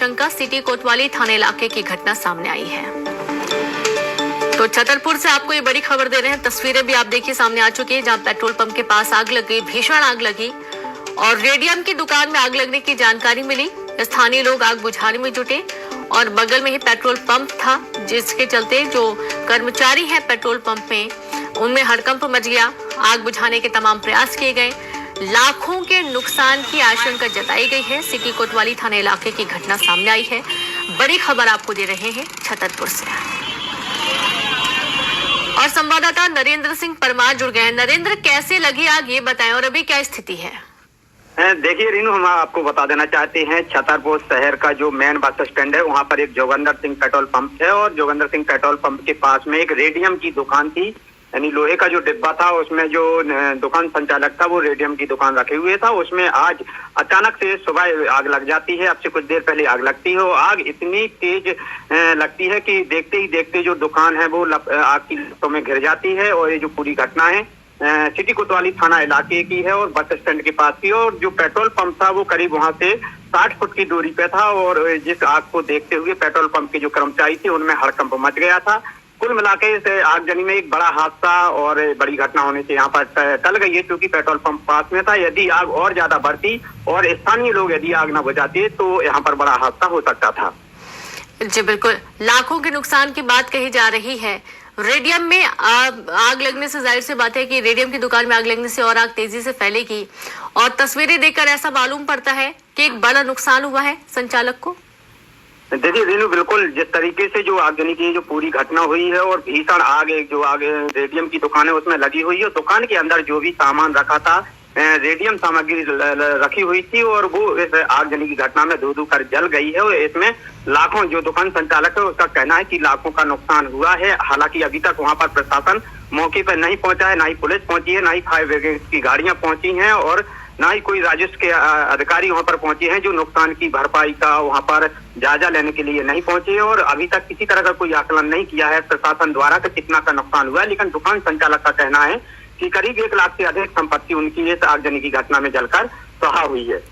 शंका सिटी कोतवाली थाने इलाके की घटना सामने आई है। तो छतरपुर से आपको ये बड़ी खबर दे रहे हैं। तस्वीरें भी आप देखिए सामने आ चुकी है, जहां पेट्रोल पंप के पास आग लगी, भीषण आग लगी और रेडियम की दुकान में आग लगने की जानकारी मिली। स्थानीय लोग आग बुझाने में जुटे और बगल में ही पेट्रोल पंप था, जिसके चलते जो कर्मचारी हैं पेट्रोल पंप में, उनमें हड़कंप मच गया। आग बुझाने के तमाम प्रयास किए गए, लाखों के नुकसान की आशंका जताई गई है। सिटी कोतवाली थाना इलाके की घटना सामने आई है। बड़ी खबर आपको दे रहे हैं छतरपुर से और संवाददाता नरेंद्र सिंह परमार जुड़ गए हैं। नरेंद्र, कैसे लगी आग ये बताएं और अभी क्या स्थिति है? देखिए रीनू, हम आपको बता देना चाहते हैं, छतरपुर शहर का जो मेन बस स्टैंड है, वहाँ पर एक जोगिंदर सिंह पेट्रोल पंप है और जोगिंदर सिंह पेट्रोल पंप के पास में एक रेडियम की दुकान थी। यानी लोहे का जो डिब्बा था, उसमें जो दुकान संचालक था वो रेडियम की दुकान रखे हुए था। उसमें आज अचानक से सुबह आग लग जाती है। अब से कुछ देर पहले आग लगती है और आग इतनी तेज लगती है कि देखते ही देखते जो दुकान है वो आग की लपटों में घिर जाती है। और ये जो पूरी घटना है सिटी कोतवाली थाना इलाके की है और बस स्टैंड के पास की। और जो पेट्रोल पंप था वो करीब वहां से 60 फुट की दूरी पे था और जिस आग को देखते हुए पेट्रोल पंप के जो कर्मचारी थे उनमें हड़कंप मच गया था। कुल मिलाकर इस आगजनी में एक बड़ा हादसा और बड़ी घटना होने से यहाँ पर टल गई है, क्योंकि पेट्रोल पंप पास में था। यदि आग और ज्यादा बढ़ती और स्थानीय लोग यदि आग न बुझाते तो यहाँ पर बड़ा हादसा हो सकता था। जी बिल्कुल, लाखों के नुकसान की बात कही जा रही है। रेडियम में आग लगने से जाहिर सी बात है कि रेडियम की दुकान में आग लगने से और आग तेजी से फैलेगी और तस्वीरें देखकर ऐसा मालूम पड़ता है कि एक बड़ा नुकसान हुआ है संचालक को। देखिए रीनू, बिल्कुल जिस तरीके से जो आगजनी की जो पूरी घटना हुई है और भीषण आग जो आग रेडियम की दुकान है उसमें लगी हुई है। दुकान के अंदर जो भी सामान रखा था, रेडियम सामग्री रखी हुई थी और वो इस आगजनी की घटना में धू कर जल गई है। और इसमें लाखों, जो दुकान संचालक है उसका कहना है कि लाखों का नुकसान हुआ है। हालांकि अभी तक वहां पर प्रशासन मौके पर नहीं पहुंचा है, ना ही पुलिस पहुंची है, ना ही फायर ब्रिगेड की गाड़ियां पहुंची हैं और ना ही कोई राजस्व के अधिकारी वहां पर पहुंचे हैं जो नुकसान की भरपाई का वहां पर जायजा लेने के लिए नहीं पहुंचे हैं। और अभी तक किसी तरह का कोई आकलन नहीं किया है प्रशासन द्वारा कि कितना का नुकसान हुआ है। लेकिन दुकान संचालक का कहना है कि करीब 1 लाख से अधिक संपत्ति उनकी इस आगजनी की घटना में जलकर स्वाहा हुई है।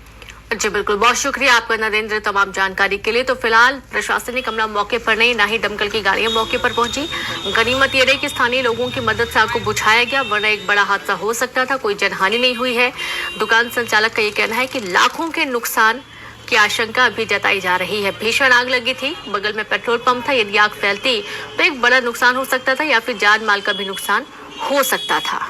जी बिल्कुल, बहुत शुक्रिया आपका नरेंद्र तमाम जानकारी के लिए। तो फिलहाल प्रशासनिक अमला मौके पर नहीं, ना ही दमकल की गाड़ियां मौके पर पहुंची। गनीमत ये रही कि स्थानीय लोगों की मदद से आग को बुझाया गया, वरना एक बड़ा हादसा हो सकता था। कोई जनहानि नहीं हुई है। दुकान संचालक का ये कहना है कि लाखों के नुकसान की आशंका अभी जताई जा रही है। भीषण आग लगी थी, बगल में पेट्रोल पंप था। यदि आग फैलती तो एक बड़ा नुकसान हो सकता था या फिर जान माल का भी नुकसान हो सकता था।